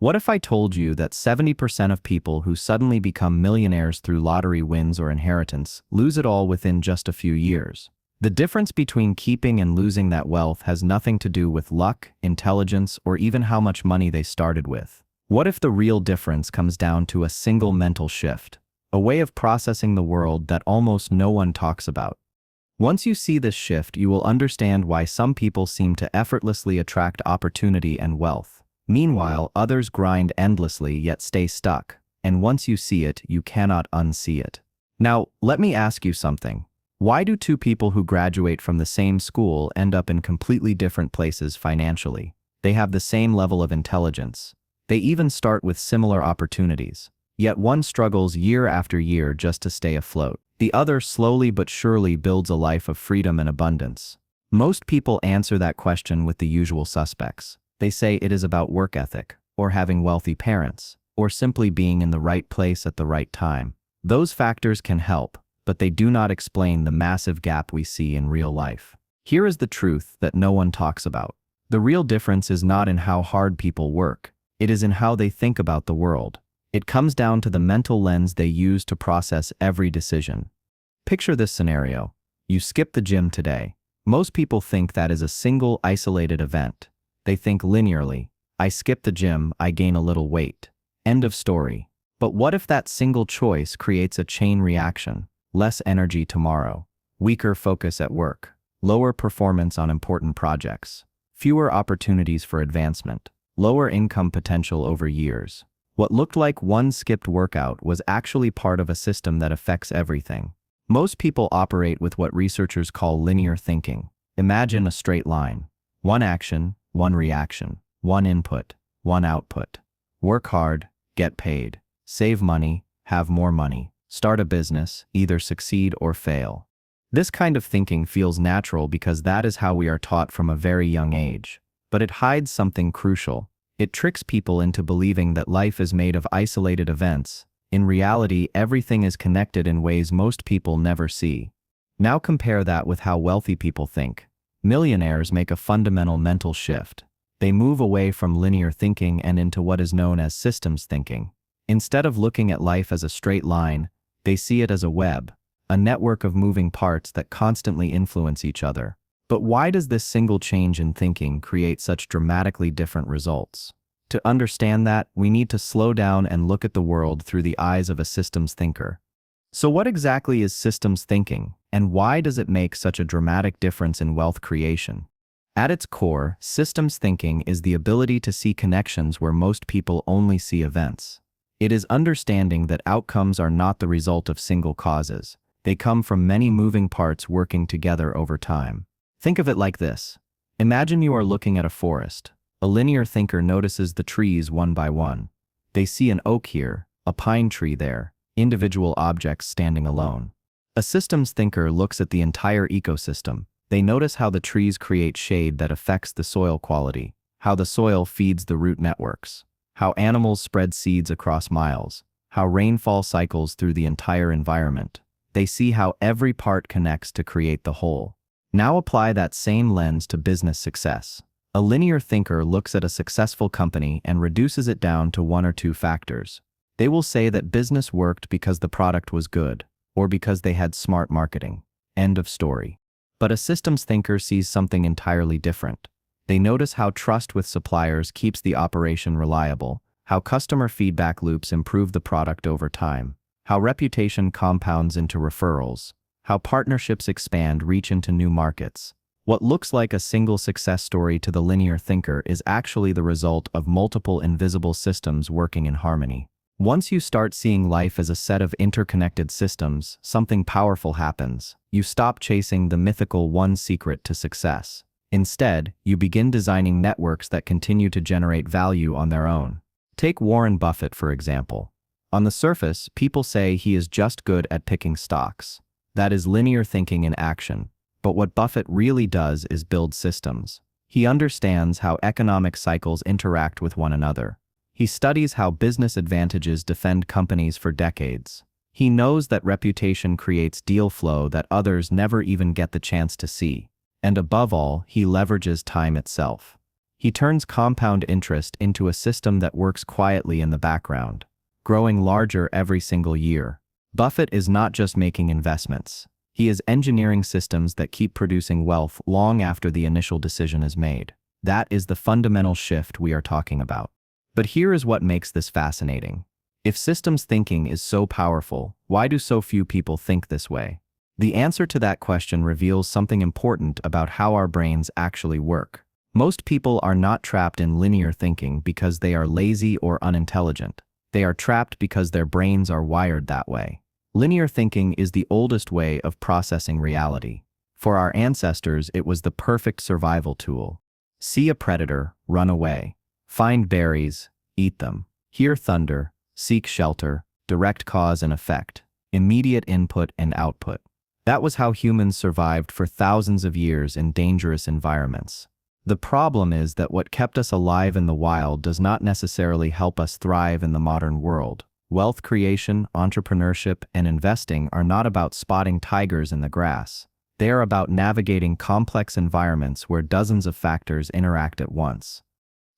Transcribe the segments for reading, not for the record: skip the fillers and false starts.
What if I told you that 70% of people who suddenly become millionaires through lottery wins or inheritance lose it all within just a few years? The difference between keeping and losing that wealth has nothing to do with luck, intelligence, or even how much money they started with. What if the real difference comes down to a single mental shift, a way of processing the world that almost no one talks about? Once you see this shift, you will understand why some people seem to effortlessly attract opportunity and wealth. Meanwhile, others grind endlessly yet stay stuck, and once you see it, you cannot unsee it. Now, let me ask you something. Why do two people who graduate from the same school end up in completely different places financially? They have the same level of intelligence. They even start with similar opportunities. Yet one struggles year after year just to stay afloat. The other slowly but surely builds a life of freedom and abundance. Most people answer that question with the usual suspects. They say it is about work ethic, or having wealthy parents, or simply being in the right place at the right time. Those factors can help, but they do not explain the massive gap we see in real life. Here is the truth that no one talks about. The real difference is not in how hard people work. It is in how they think about the world. It comes down to the mental lens they use to process every decision. Picture this scenario. You skip the gym today. Most people think that is a single, isolated event. They think linearly. I skip the gym, I gain a little weight. End of story. But what if that single choice creates a chain reaction? Less energy tomorrow, weaker focus at work, lower performance on important projects, fewer opportunities for advancement, lower income potential over years. What looked like one skipped workout was actually part of a system that affects everything. Most people operate with what researchers call linear thinking. Imagine a straight line. One action, one reaction, one input, one output. Work hard, get paid. Save money, have more money. Start a business, either succeed or fail. This kind of thinking feels natural because that is how we are taught from a very young age. But it hides something crucial. It tricks people into believing that life is made of isolated events. In reality, everything is connected in ways most people never see. Now compare that with how wealthy people think. Millionaires make a fundamental mental shift. They move away from linear thinking and into what is known as systems thinking. Instead of looking at life as a straight line, they see it as a web, a network of moving parts that constantly influence each other. But why does this single change in thinking create such dramatically different results? To understand that, we need to slow down and look at the world through the eyes of a systems thinker. So what exactly is systems thinking, and why does it make such a dramatic difference in wealth creation? At its core, systems thinking is the ability to see connections where most people only see events. It is understanding that outcomes are not the result of single causes. They come from many moving parts working together over time. Think of it like this. Imagine you are looking at a forest. A linear thinker notices the trees one by one. They see an oak here, a pine tree there, individual objects standing alone. A systems thinker looks at the entire ecosystem. They notice how the trees create shade that affects the soil quality, how the soil feeds the root networks, how animals spread seeds across miles, how rainfall cycles through the entire environment. They see how every part connects to create the whole. Now apply that same lens to business success. A linear thinker looks at a successful company and reduces it down to one or two factors. They will say that business worked because the product was good, or because they had smart marketing. End of story. But a systems thinker sees something entirely different. They notice how trust with suppliers keeps the operation reliable, how customer feedback loops improve the product over time, how reputation compounds into referrals, how partnerships expand reach into new markets. What looks like a single success story to the linear thinker is actually the result of multiple invisible systems working in harmony. Once you start seeing life as a set of interconnected systems, something powerful happens. You stop chasing the mythical one secret to success. Instead, you begin designing networks that continue to generate value on their own. Take Warren Buffett, for example. On the surface, people say he is just good at picking stocks. That is linear thinking in action. But what Buffett really does is build systems. He understands how economic cycles interact with one another. He studies how business advantages defend companies for decades. He knows that reputation creates deal flow that others never even get the chance to see. And above all, he leverages time itself. He turns compound interest into a system that works quietly in the background, growing larger every single year. Buffett is not just making investments. He is engineering systems that keep producing wealth long after the initial decision is made. That is the fundamental shift we are talking about. But here is what makes this fascinating. If systems thinking is so powerful, why do so few people think this way? The answer to that question reveals something important about how our brains actually work. Most people are not trapped in linear thinking because they are lazy or unintelligent. They are trapped because their brains are wired that way. Linear thinking is the oldest way of processing reality. For our ancestors, it was the perfect survival tool. See a predator, run away. Find berries, eat them. Hear thunder, seek shelter, direct cause and effect, immediate input and output. That was how humans survived for thousands of years in dangerous environments. The problem is that what kept us alive in the wild does not necessarily help us thrive in the modern world. Wealth creation, entrepreneurship, and investing are not about spotting tigers in the grass. They are about navigating complex environments where dozens of factors interact at once.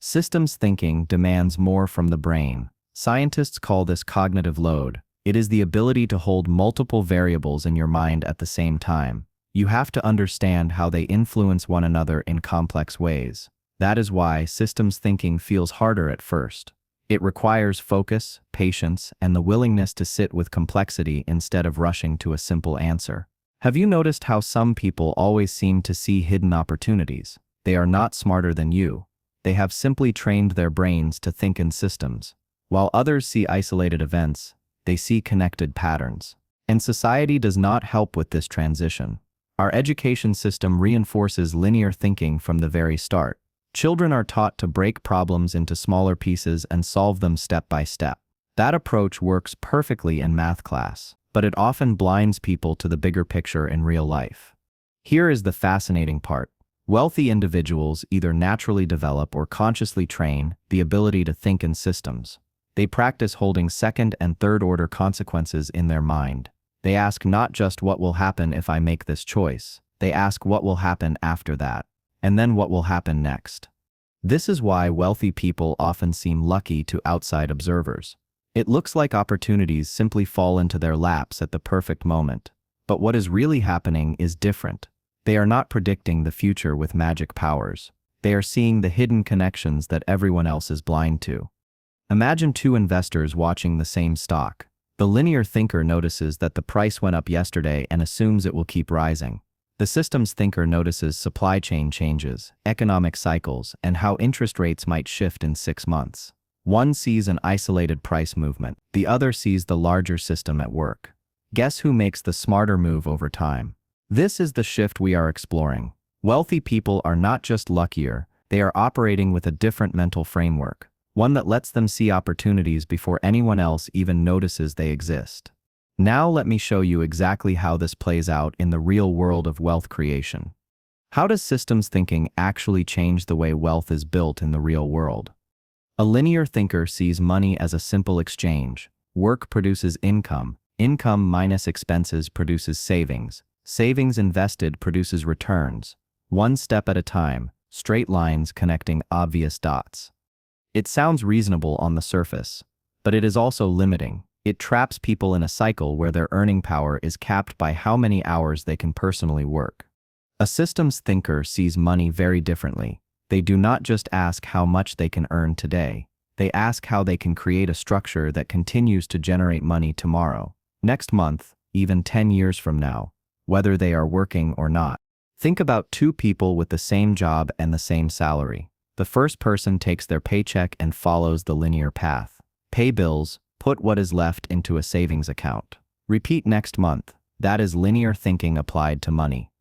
Systems thinking demands more from the brain. Scientists call this cognitive load. It is the ability to hold multiple variables in your mind at the same time. You have to understand how they influence one another in complex ways. That is why systems thinking feels harder at first. It requires focus, patience, and the willingness to sit with complexity instead of rushing to a simple answer. Have you noticed how some people always seem to see hidden opportunities? They are not smarter than you. They have simply trained their brains to think in systems. While others see isolated events, they see connected patterns. And society does not help with this transition. Our education system reinforces linear thinking from the very start. Children are taught to break problems into smaller pieces and solve them step by step. That approach works perfectly in math class, but it often blinds people to the bigger picture in real life. Here is the fascinating part. Wealthy individuals either naturally develop or consciously train the ability to think in systems. They practice holding second and third order consequences in their mind. They ask not just what will happen if I make this choice. They ask what will happen after that, and then what will happen next. This is why wealthy people often seem lucky to outside observers. It looks like opportunities simply fall into their laps at the perfect moment. But what is really happening is different. They are not predicting the future with magic powers. They are seeing the hidden connections that everyone else is blind to. Imagine two investors watching the same stock. The linear thinker notices that the price went up yesterday and assumes it will keep rising. The systems thinker notices supply chain changes, economic cycles, and how interest rates might shift in 6 months. One sees an isolated price movement. The other sees the larger system at work. Guess who makes the smarter move over time? This is the shift we are exploring. Wealthy people are not just luckier, they are operating with a different mental framework, one that lets them see opportunities before anyone else even notices they exist. Now let me show you exactly how this plays out in the real world of wealth creation. How does systems thinking actually change the way wealth is built in the real world? A linear thinker sees money as a simple exchange. Work produces income. Income minus expenses produces savings. Savings invested produces returns. One step at a time, straight lines connecting obvious dots. It sounds reasonable on the surface, but it is also limiting. It traps people in a cycle where their earning power is capped by how many hours they can personally work. A systems thinker sees money very differently. They do not just ask how much they can earn today. They ask how they can create a structure that continues to generate money tomorrow, next month, even 10 years from now, whether they are working or not. Think about two people with the same job and the same salary. The first person takes their paycheck and follows the linear path. Pay bills, put what is left into a savings account. Repeat next month. That is linear thinking applied to money.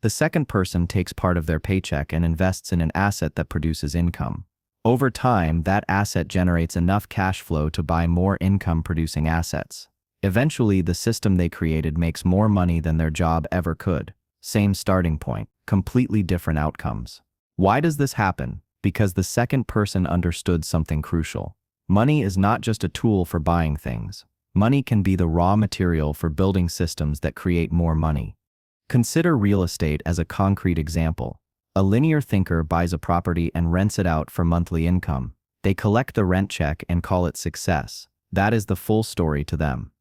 The second person takes part of their paycheck and invests in an asset that produces income. Over time, that asset generates enough cash flow to buy more income-producing assets. Eventually, the system they created makes more money than their job ever could. Same starting point, completely different outcomes. Why does this happen? Because the second person understood something crucial. Money is not just a tool for buying things. Money can be the raw material for building systems that create more money. Consider real estate as a concrete example. A linear thinker buys a property and rents it out for monthly income. They collect the rent check and call it success. That is the full story to them.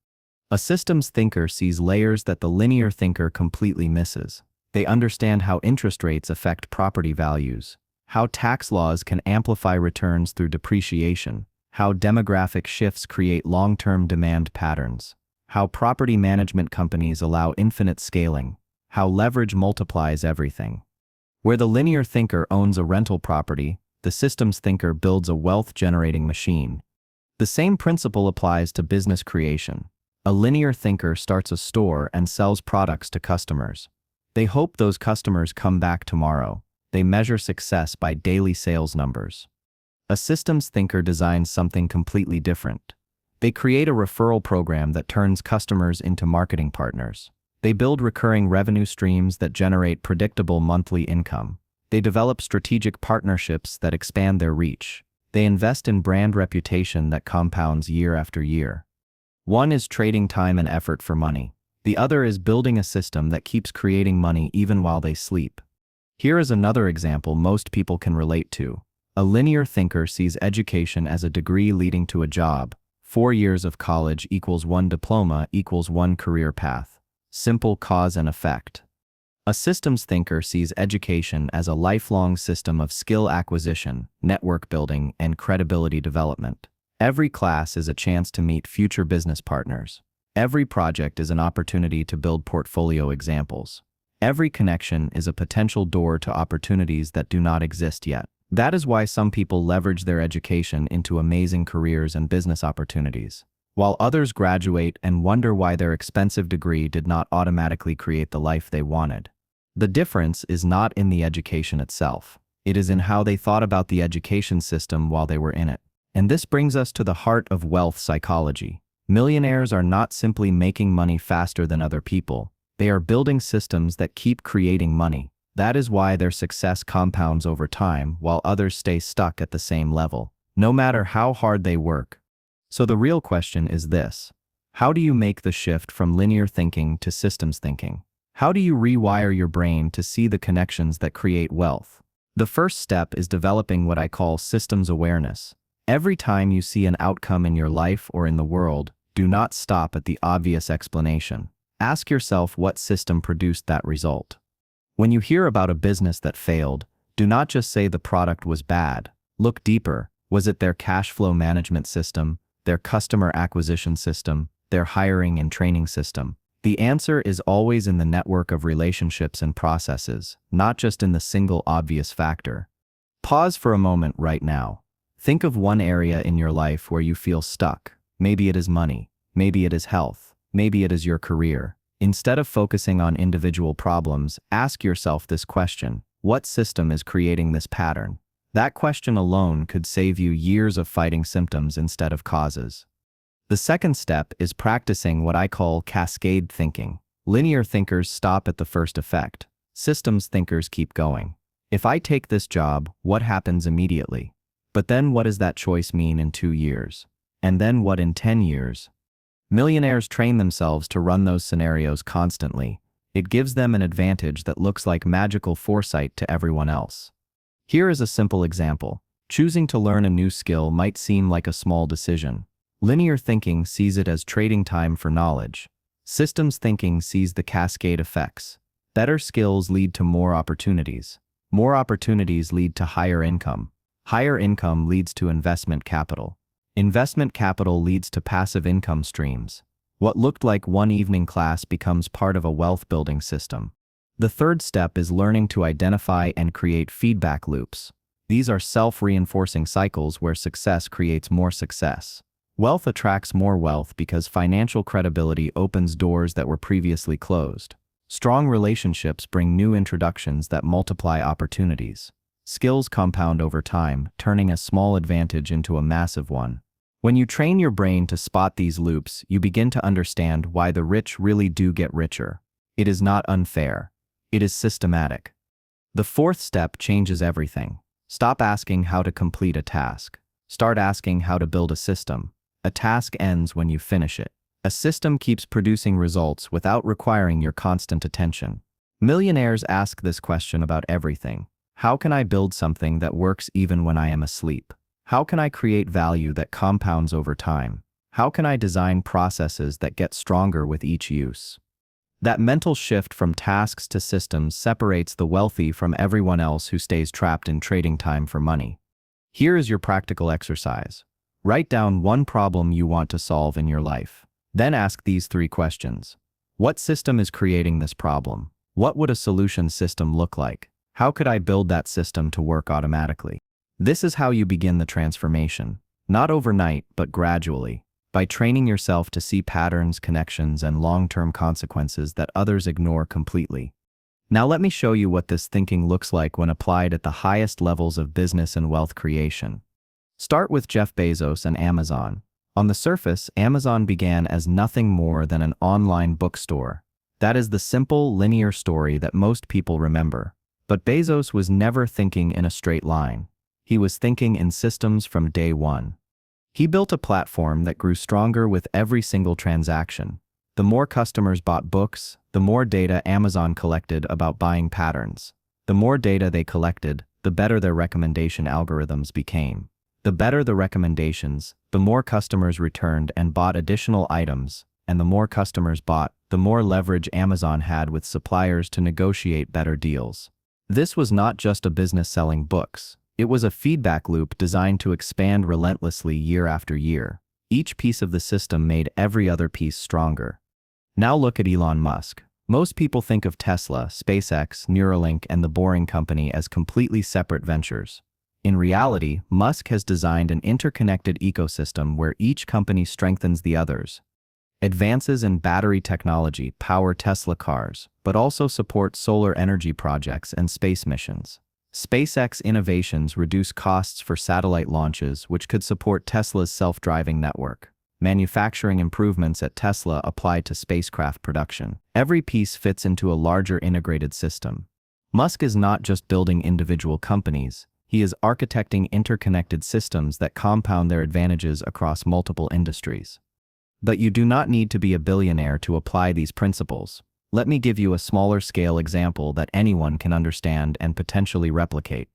A systems thinker sees layers that the linear thinker completely misses. They understand how interest rates affect property values, how tax laws can amplify returns through depreciation, how demographic shifts create long-term demand patterns, how property management companies allow infinite scaling, how leverage multiplies everything. Where the linear thinker owns a rental property, the systems thinker builds a wealth-generating machine. The same principle applies to business creation. A linear thinker starts a store and sells products to customers. They hope those customers come back tomorrow. They measure success by daily sales numbers. A systems thinker designs something completely different. They create a referral program that turns customers into marketing partners. They build recurring revenue streams that generate predictable monthly income. They develop strategic partnerships that expand their reach. They invest in brand reputation that compounds year after year. One is trading time and effort for money. The other is building a system that keeps creating money even while they sleep. Here is another example most people can relate to. A linear thinker sees education as a degree leading to a job. 4 years of college equals 1 diploma equals 1 career path. Simple cause and effect. A systems thinker sees education as a lifelong system of skill acquisition, network building, and credibility development. Every class is a chance to meet future business partners. Every project is an opportunity to build portfolio examples. Every connection is a potential door to opportunities that do not exist yet. That is why some people leverage their education into amazing careers and business opportunities, while others graduate and wonder why their expensive degree did not automatically create the life they wanted. The difference is not in the education itself. It is in how they thought about the education system while they were in it. And this brings us to the heart of wealth psychology. Millionaires are not simply making money faster than other people. They are building systems that keep creating money. That is why their success compounds over time while others stay stuck at the same level, no matter how hard they work. So the real question is this: how do you make the shift from linear thinking to systems thinking? How do you rewire your brain to see the connections that create wealth? The first step is developing what I call systems awareness. Every time you see an outcome in your life or in the world, do not stop at the obvious explanation. Ask yourself what system produced that result. When you hear about a business that failed, do not just say the product was bad. Look deeper. Was it their cash flow management system, their customer acquisition system, their hiring and training system? The answer is always in the network of relationships and processes, not just in the single obvious factor. Pause for a moment right now. Think of one area in your life where you feel stuck. Maybe it is money. Maybe it is health. Maybe it is your career. Instead of focusing on individual problems, ask yourself this question: what system is creating this pattern? That question alone could save you years of fighting symptoms instead of causes. The second step is practicing what I call cascade thinking. Linear thinkers stop at the first effect. Systems thinkers keep going. If I take this job, what happens immediately? But then what does that choice mean in 2 years? And then what in 10 years? Millionaires train themselves to run those scenarios constantly. It gives them an advantage that looks like magical foresight to everyone else. Here is a simple example. Choosing to learn a new skill might seem like a small decision. Linear thinking sees it as trading time for knowledge. Systems thinking sees the cascade effects. Better skills lead to more opportunities. More opportunities lead to higher income. Higher income leads to investment capital. Investment capital leads to passive income streams. What looked like one evening class becomes part of a wealth-building system. The third step is learning to identify and create feedback loops. These are self-reinforcing cycles where success creates more success. Wealth attracts more wealth because financial credibility opens doors that were previously closed. Strong relationships bring new introductions that multiply opportunities. Skills compound over time, turning a small advantage into a massive one. When you train your brain to spot these loops, you begin to understand why the rich really do get richer. It is not unfair. It is systematic. The fourth step changes everything. Stop asking how to complete a task. Start asking how to build a system. A task ends when you finish it. A system keeps producing results without requiring your constant attention. Millionaires ask this question about everything. How can I build something that works even when I am asleep? How can I create value that compounds over time? How can I design processes that get stronger with each use? That mental shift from tasks to systems separates the wealthy from everyone else who stays trapped in trading time for money. Here is your practical exercise. Write down one problem you want to solve in your life. Then ask these 3 questions. What system is creating this problem? What would a solution system look like? How could I build that system to work automatically? This is how you begin the transformation. Not overnight, but gradually, by training yourself to see patterns, connections, and long-term consequences that others ignore completely. Now let me show you what this thinking looks like when applied at the highest levels of business and wealth creation. Start with Jeff Bezos and Amazon. On the surface, Amazon began as nothing more than an online bookstore. That is the simple, linear story that most people remember. But Bezos was never thinking in a straight line. He was thinking in systems from day one. He built a platform that grew stronger with every single transaction. The more customers bought books, the more data Amazon collected about buying patterns. The more data they collected, the better their recommendation algorithms became. The better the recommendations, the more customers returned and bought additional items, and the more customers bought, the more leverage Amazon had with suppliers to negotiate better deals. This was not just a business selling books. It was a feedback loop designed to expand relentlessly year after year. Each piece of the system made every other piece stronger. Now look at Elon Musk. Most people think of Tesla, SpaceX, Neuralink, and the Boring Company as completely separate ventures. In reality, Musk has designed an interconnected ecosystem where each company strengthens the others. Advances in battery technology power Tesla cars, but also support solar energy projects and space missions. SpaceX innovations reduce costs for satellite launches, which could support Tesla's self-driving network. Manufacturing improvements at Tesla apply to spacecraft production. Every piece fits into a larger integrated system. Musk is not just building individual companies, he is architecting interconnected systems that compound their advantages across multiple industries. But you do not need to be a billionaire to apply these principles. Let me give you a smaller scale example that anyone can understand and potentially replicate.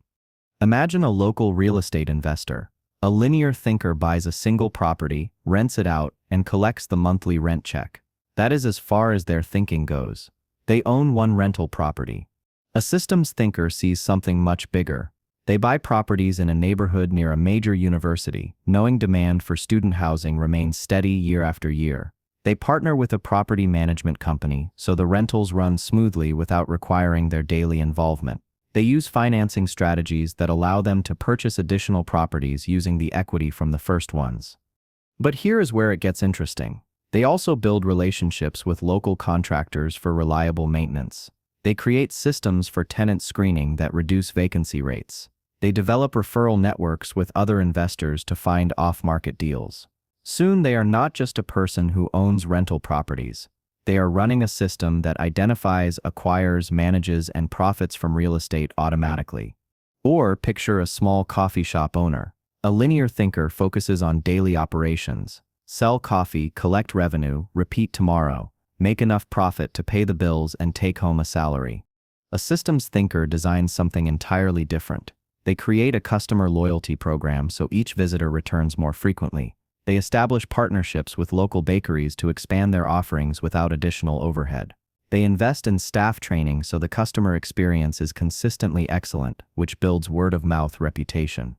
Imagine a local real estate investor. A linear thinker buys a single property, rents it out, and collects the monthly rent check. That is as far as their thinking goes. They own one rental property. A systems thinker sees something much bigger. They buy properties in a neighborhood near a major university, knowing demand for student housing remains steady year after year. They partner with a property management company, so the rentals run smoothly without requiring their daily involvement. They use financing strategies that allow them to purchase additional properties using the equity from the first ones. But here is where it gets interesting. They also build relationships with local contractors for reliable maintenance. They create systems for tenant screening that reduce vacancy rates. They develop referral networks with other investors to find off-market deals. Soon they are not just a person who owns rental properties. They are running a system that identifies, acquires, manages, and profits from real estate automatically. Or picture a small coffee shop owner. A linear thinker focuses on daily operations. Sell coffee, collect revenue, repeat tomorrow, make enough profit to pay the bills and take home a salary. A systems thinker designs something entirely different. They create a customer loyalty program so each visitor returns more frequently. They establish partnerships with local bakeries to expand their offerings without additional overhead. They invest in staff training so the customer experience is consistently excellent, which builds word-of-mouth reputation.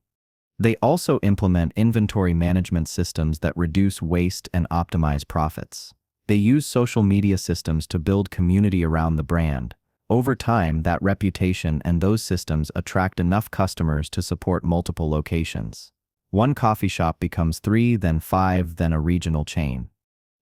They also implement inventory management systems that reduce waste and optimize profits. They use social media systems to build community around the brand. Over time, that reputation and those systems attract enough customers to support multiple locations. One coffee shop becomes 3, then 5, then a regional chain.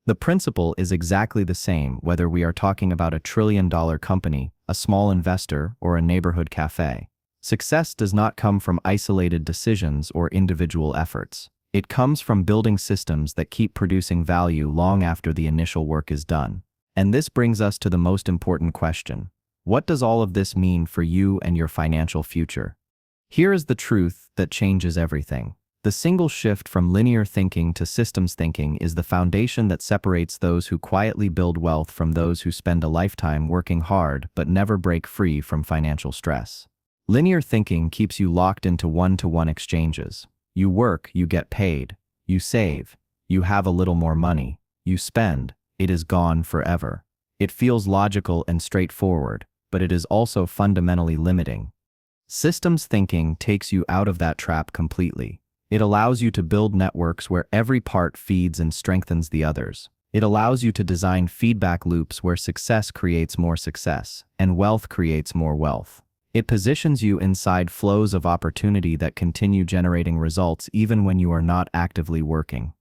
The principle is exactly the same whether we are talking about a trillion-dollar company, a small investor, or a neighborhood cafe. Success does not come from isolated decisions or individual efforts. It comes from building systems that keep producing value long after the initial work is done. And this brings us to the most important question. What does all of this mean for you and your financial future? Here is the truth that changes everything. The single shift from linear thinking to systems thinking is the foundation that separates those who quietly build wealth from those who spend a lifetime working hard but never break free from financial stress. Linear thinking keeps you locked into one-to-one exchanges. You work, you get paid. You save, you have a little more money. You spend, it is gone forever. It feels logical and straightforward, but it is also fundamentally limiting. Systems thinking takes you out of that trap completely. It allows you to build networks where every part feeds and strengthens the others. It allows you to design feedback loops where success creates more success, and wealth creates more wealth. It positions you inside flows of opportunity that continue generating results even when you are not actively working.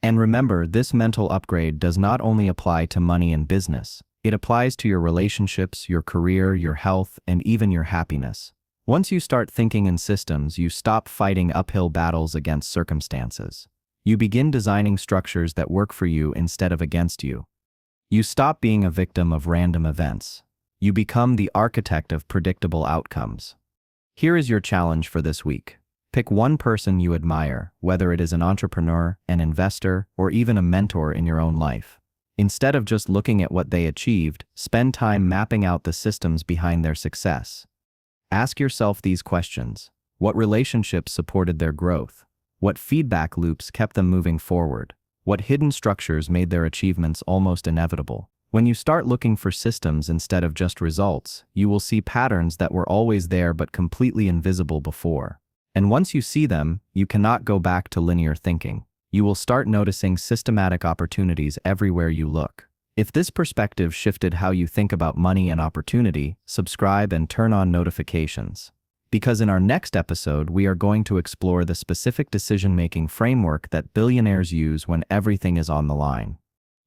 And remember, this mental upgrade does not only apply to money and business. It applies to your relationships, your career, your health, and even your happiness. Once you start thinking in systems, you stop fighting uphill battles against circumstances. You begin designing structures that work for you instead of against you. You stop being a victim of random events. You become the architect of predictable outcomes. Here is your challenge for this week. Pick one person you admire, whether it is an entrepreneur, an investor, or even a mentor in your own life. Instead of just looking at what they achieved, spend time mapping out the systems behind their success. Ask yourself these questions. What relationships supported their growth? What feedback loops kept them moving forward? What hidden structures made their achievements almost inevitable? When you start looking for systems instead of just results, you will see patterns that were always there but completely invisible before. And once you see them, you cannot go back to linear thinking. You will start noticing systematic opportunities everywhere you look. If this perspective shifted how you think about money and opportunity, subscribe and turn on notifications. Because in our next episode, we are going to explore the specific decision-making framework that billionaires use when everything is on the line.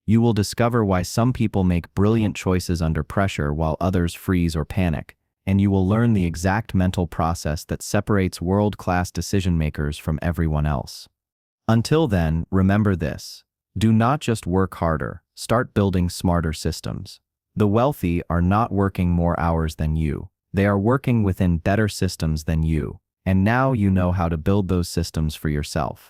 You will discover why some people make brilliant choices under pressure while others freeze or panic, and you will learn the exact mental process that separates world-class decision-makers from everyone else. Until then, remember this. Do not just work harder, start building smarter systems. The wealthy are not working more hours than you. They are working within better systems than you. And now you know how to build those systems for yourself.